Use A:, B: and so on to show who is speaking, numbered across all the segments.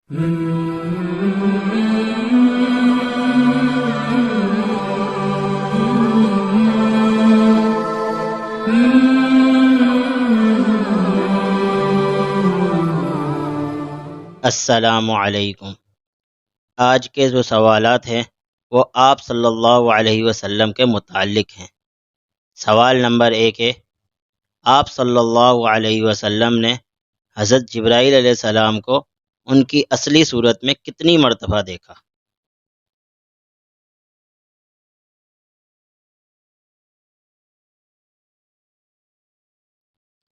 A: السلام علیکم۔ آج کے جو سوالات ہیں وہ آپ صلی اللہ علیہ وسلم کے متعلق ہیں۔ سوال نمبر 1 ہے، آپ صلی اللہ علیہ وسلم نے حضرت جبرائیل علیہ السلام کو ان کی اصلی صورت میں کتنی مرتبہ دیکھا؟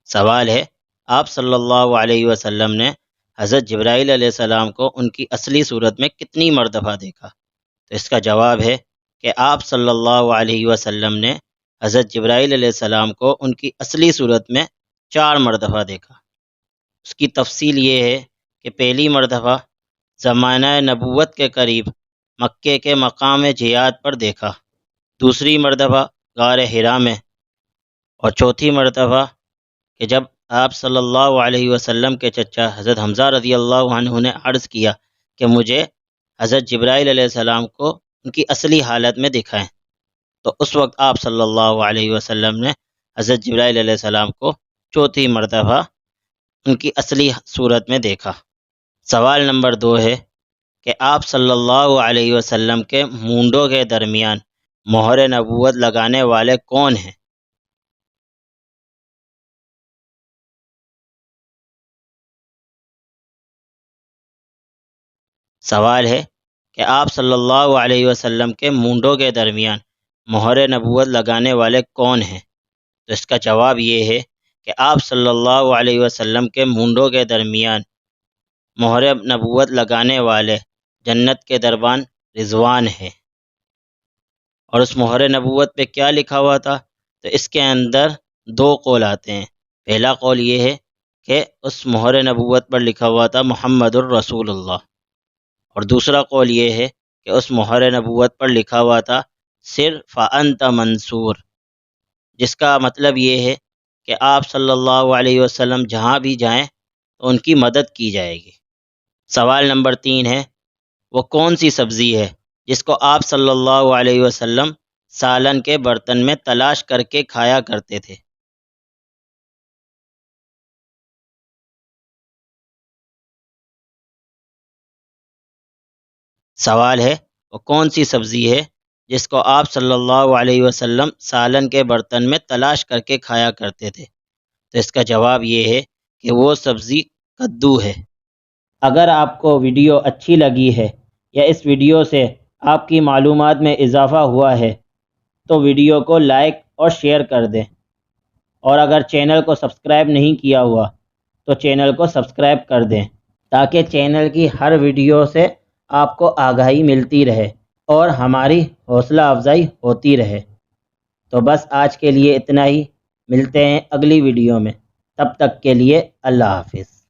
A: سوال ہے، آپ صلی اللہ علیہ وسلم نے حضرت جبرائیل علیہ السلام کو ان کی اصلی صورت میں کتنی مرتبہ دیکھا؟ تو اس کا جواب ہے کہ آپ صلی اللہ علیہ وسلم نے حضرت جبرائیل علیہ السلام کو ان کی اصلی صورت میں 4 مرتبہ دیکھا۔ اس کی تفصیل یہ ہے کہ پہلی مرتبہ زمانہ نبوت کے قریب مکے کے مقام جہاد پر دیکھا، دوسری مرتبہ غار حرا میں، اور چوتھی مرتبہ کہ جب آپ صلی اللہ علیہ وسلم کے چچا حضرت حمزہ رضی اللہ عنہ نے عرض کیا کہ مجھے حضرت جبرائیل علیہ السلام کو ان کی اصلی حالت میں دکھائیں، تو اس وقت آپ صلی اللہ علیہ وسلم نے حضرت جبرائیل علیہ السلام کو چوتھی مرتبہ ان کی اصلی صورت میں دیکھا۔ سوال نمبر 2 ہے کہ آپ صلی اللہ علیہ وسلم کے مونڈوں کے درمیان مہر نبوت لگانے والے کون ہیں؟ سوال ہے کہ آپ صلی اللہ علیہ وسلم کے مونڈوں کے درمیان مہر نبوت لگانے والے کون ہیں؟ تو اس کا جواب یہ ہے کہ آپ صلی اللہ علیہ وسلم کے مونڈوں کے درمیان مہر نبوت لگانے والے جنت کے دربان رضوان ہے۔ اور اس مہر نبوت پہ کیا لکھا ہوا تھا؟ تو اس کے اندر 2 قول آتے ہیں۔ پہلا قول یہ ہے کہ اس مہر نبوت پر لکھا ہوا تھا محمد الرسول اللہ، اور دوسرا قول یہ ہے کہ اس مہر نبوت پر لکھا ہوا تھا سر فانت منصور، جس کا مطلب یہ ہے کہ آپ صلی اللہ علیہ وسلم جہاں بھی جائیں تو ان کی مدد کی جائے گی۔ سوال نمبر 3 ہے، وہ کون سی سبزی ہے جس کو آپ صلی اللہ علیہ وسلم سالن کے برتن میں تلاش کر کے کھایا کرتے تھے؟ سوال ہے، وہ کون سی سبزی ہے جس کو آپ صلی اللہ علیہ وسلم سالن کے برتن میں تلاش کر کے کھایا کرتے تھے؟ تو اس کا جواب یہ ہے کہ وہ سبزی کدو ہے۔ اگر آپ کو ویڈیو اچھی لگی ہے یا اس ویڈیو سے آپ کی معلومات میں اضافہ ہوا ہے تو ویڈیو کو لائک اور شیئر کر دیں، اور اگر چینل کو سبسکرائب نہیں کیا ہوا تو چینل کو سبسکرائب کر دیں تاکہ چینل کی ہر ویڈیو سے آپ کو آگاہی ملتی رہے اور ہماری حوصلہ افزائی ہوتی رہے۔ تو بس آج کے لیے اتنا ہی، ملتے ہیں اگلی ویڈیو میں، تب تک کے لیے اللہ حافظ۔